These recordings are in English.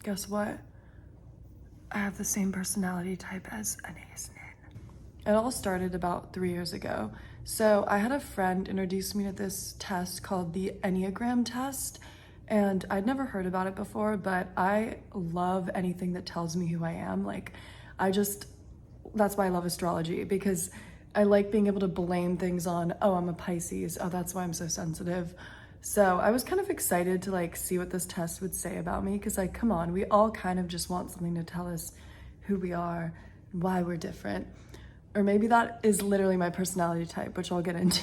guess what? I have the same personality type as Anaïs Nin. It all started about 3 years ago. So I had a friend introduce me to this test called the Enneagram Test, and I'd never heard about it before, but I love anything that tells me who I am. That's why I love astrology, because I like being able to blame things on, oh, I'm a Pisces, oh, that's why I'm so sensitive. So I was kind of excited to see what this test would say about me, because come on, we all kind of just want something to tell us who we are, why we're different. Or maybe that is literally my personality type, which I'll get into.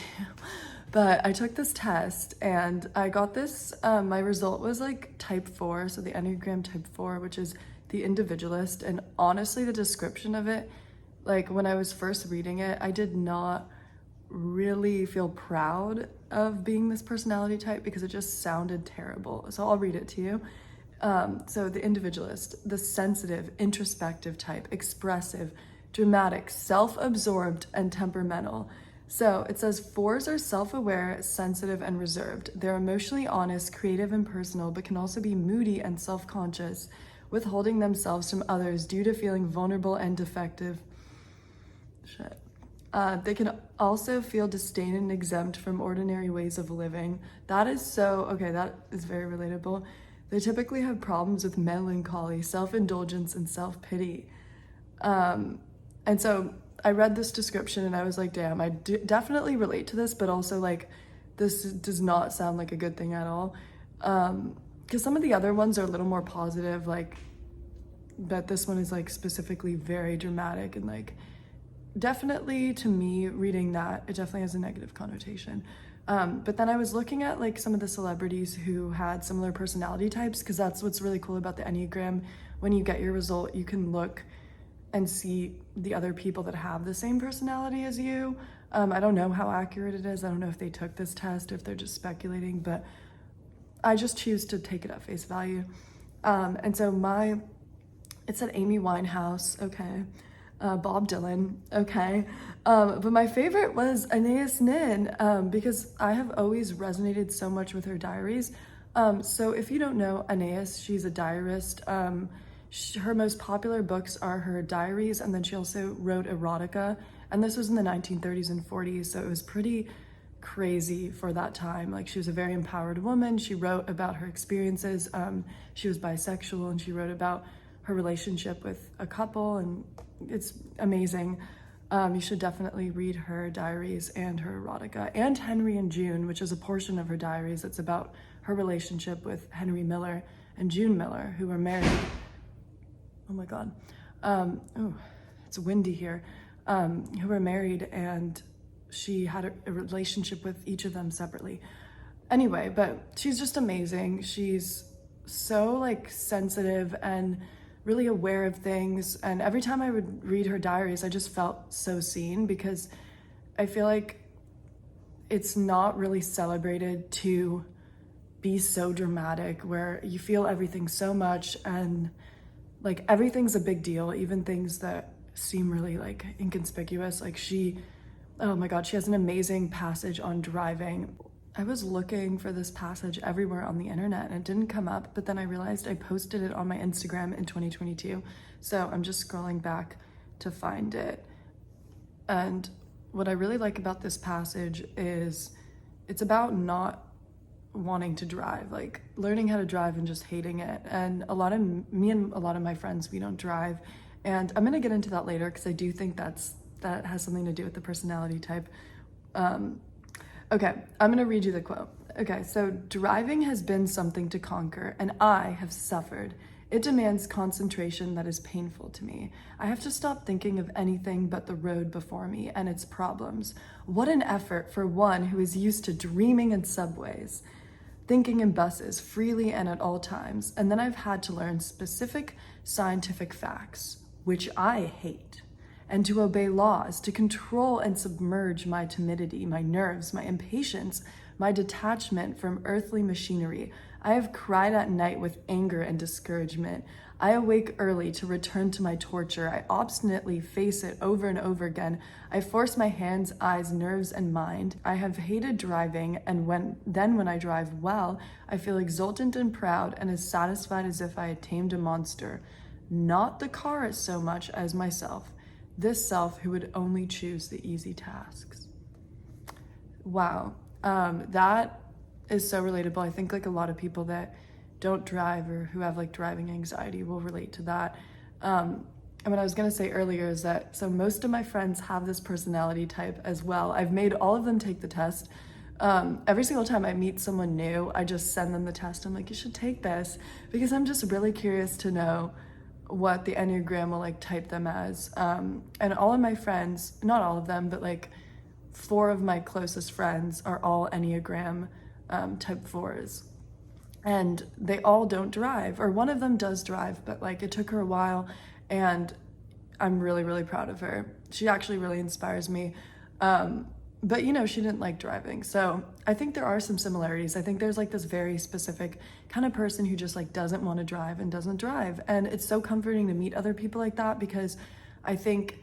But I took this test and I got this, my result was type 4, so the Enneagram type 4, which is the individualist. And honestly, the description of it, when I was first reading it, I did not really feel proud of being this personality type because it just sounded terrible. So I'll read it to you. So the individualist, the sensitive, introspective type, expressive, dramatic, self-absorbed, and temperamental. So it says 4s are self-aware, sensitive, and reserved. They're emotionally honest, creative, and personal, but can also be moody and self-conscious, withholding themselves from others due to feeling vulnerable and defective. They can also feel disdain and exempt from ordinary ways of living. That is very relatable. They typically have problems with melancholy, self-indulgence, and self-pity. And so I read this description and I was like, damn, I definitely relate to this, but also this does not sound like a good thing at all. Because some of the other ones are a little more positive, but this one is specifically very dramatic and definitely, to me, reading that, it definitely has a negative connotation. But then I was looking at some of the celebrities who had similar personality types, because that's what's really cool about the Enneagram. When you get your result, you can look and see the other people that have the same personality as you. I don't know how accurate it is. I don't know if they took this test or if they're just speculating, but I just choose to take it at face value. And so it said Amy Winehouse, okay. Bob Dylan, okay. But my favorite was Anaïs Nin, because I have always resonated so much with her diaries. So if you don't know Anaïs, she's a diarist. Her most popular books are her diaries, and then she also wrote erotica, and this was in the 1930s and 40s, so it was pretty crazy for that time. She was a very empowered woman. She wrote about her experiences. She was bisexual, and she wrote about her relationship with a couple, and it's amazing. You should definitely read her diaries and her erotica, and Henry and June, which is a portion of her diaries. It's about her relationship with Henry Miller and June Miller, who were married. Oh my God. It's windy here. Who were married, and she had a relationship with each of them separately. Anyway, but she's just amazing. She's so sensitive and really aware of things. And every time I would read her diaries, I just felt so seen, because I feel it's not really celebrated to be so dramatic, where you feel everything so much and everything's a big deal, even things that seem really inconspicuous. Oh my God, she has an amazing passage on driving. I was looking for this passage everywhere on the internet and it didn't come up, but then I realized I posted it on my Instagram in 2022. So I'm just scrolling back to find it. And what I really like about this passage is it's about not wanting to drive, learning how to drive and just hating it. And me and a lot of my friends, we don't drive. And I'm gonna get into that later, because I do think that has something to do with the personality type. Okay, I'm gonna read you the quote. Okay, so driving has been something to conquer, and I have suffered. It demands concentration that is painful to me. I have to stop thinking of anything but the road before me and its problems. What an effort for one who is used to dreaming in subways, thinking in buses freely and at all times. And then I've had to learn specific scientific facts, which I hate, and to obey laws, to control and submerge my timidity, my nerves, my impatience, my detachment from earthly machinery. I have cried at night with anger and discouragement. I awake early to return to my torture. I obstinately face it over and over again. I force my hands, eyes, nerves, and mind. I have hated driving, and when I drive well, I feel exultant and proud and as satisfied as if I had tamed a monster. Not the car so much as myself. This self who would only choose the easy tasks. Wow, that is so relatable. I think like a lot of people that don't drive or who have like driving anxiety will relate to that. And what I was gonna say earlier is that, so most of my friends have this personality type as well. I've made all of them take the test. Every single time I meet someone new, I just send them the test. I'm like, you should take this, because I'm just really curious to know what the Enneagram will like type them as. And all of my friends, not all of them, but like 4 of my closest friends are all Enneagram type 4s. And they all don't drive, or one of them does drive, but like it took her a while, and I'm really, really proud of her. She actually really inspires me. But you know, she didn't like driving. So I think there are some similarities. I think there's like this very specific kind of person who just like doesn't want to drive and doesn't drive. And it's so comforting to meet other people like that, because I think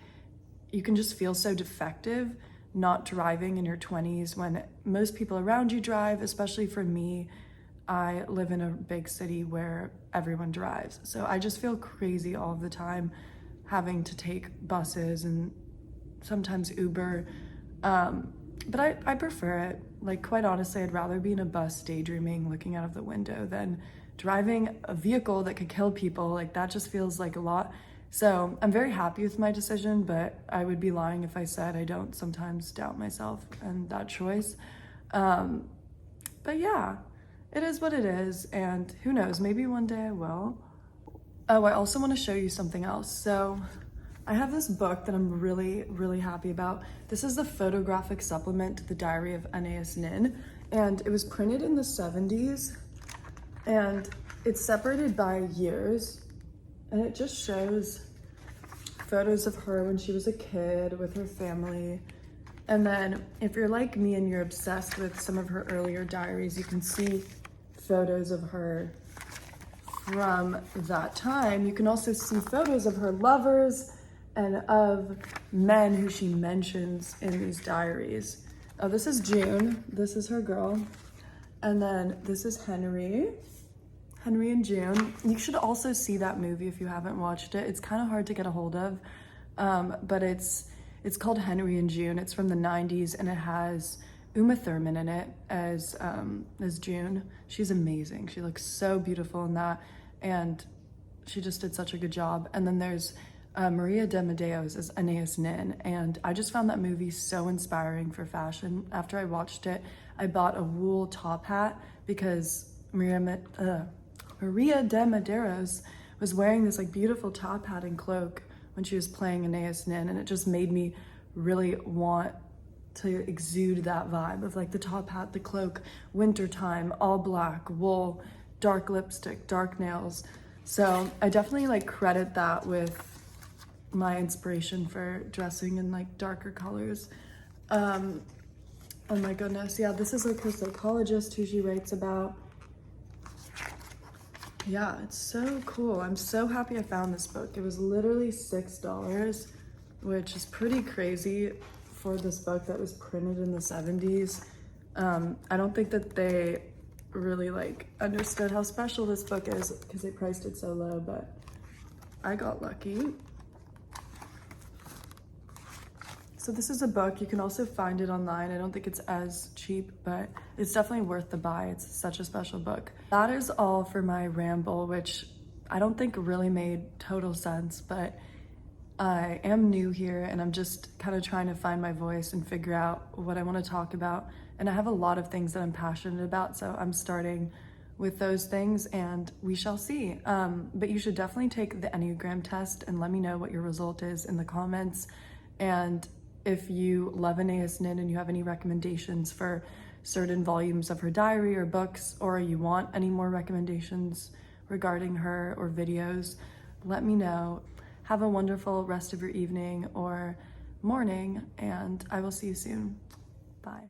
you can just feel so defective not driving in your 20s when most people around you drive. Especially for me, I live in a big city where everyone drives. So I just feel crazy all the time having to take buses and sometimes Uber. But I prefer it. Like, quite honestly, I'd rather be in a bus daydreaming, looking out of the window, than driving a vehicle that could kill people. Like, that just feels like a lot. So I'm very happy with my decision, but I would be lying if I said I don't sometimes doubt myself and that choice. But yeah, it is what it is, and who knows, maybe one day I will. Oh, I also want to show you something else. So I have this book that I'm really, really happy about. This is the photographic supplement to the Diary of Anaïs Nin, and it was printed in the 70s, and it's separated by years, and it just shows photos of her when she was a kid with her family. And then if you're like me and you're obsessed with some of her earlier diaries, you can see photos of her from that time. You can also see photos of her lovers and of men who she mentions in these diaries. Oh, this is June. This is her girl. And then this is Henry and June. You should also see that movie if you haven't watched it. It's kind of hard to get a hold of, but it's called Henry and June. It's from the 90s, and it has Uma Thurman in it as June. She's amazing. She looks so beautiful in that, and she just did such a good job. And then there's Maria de Medeiros as Anaïs Nin, and I just found that movie so inspiring for fashion. After I watched it, I bought a wool top hat because Maria de Medeiros was wearing this like beautiful top hat and cloak when she was playing Anaïs Nin, and it just made me really want to exude that vibe of like the top hat, the cloak, wintertime, all black, wool, dark lipstick, dark nails. So I definitely like credit that with my inspiration for dressing in like darker colors. Oh my goodness, yeah, this is like her psychologist who she writes about. Yeah, it's so cool. I'm so happy I found this book. It was literally $6, which is pretty crazy for this book that was printed in the 70s. I don't think that they really like understood how special this book is because they priced it so low, but I got lucky. So this is a book. You can also find it online. I don't think it's as cheap, but it's definitely worth the buy. It's such a special book. That is all for my ramble, which I don't think really made total sense, but I am new here and I'm just kind of trying to find my voice and figure out what I want to talk about. And I have a lot of things that I'm passionate about, so I'm starting with those things and we shall see. But you should definitely take the Enneagram test and let me know what your result is in the comments. And if you love Anaïs Nin and you have any recommendations for certain volumes of her diary or books, or you want any more recommendations regarding her or videos, let me know. Have a wonderful rest of your evening or morning, and I will see you soon. Bye.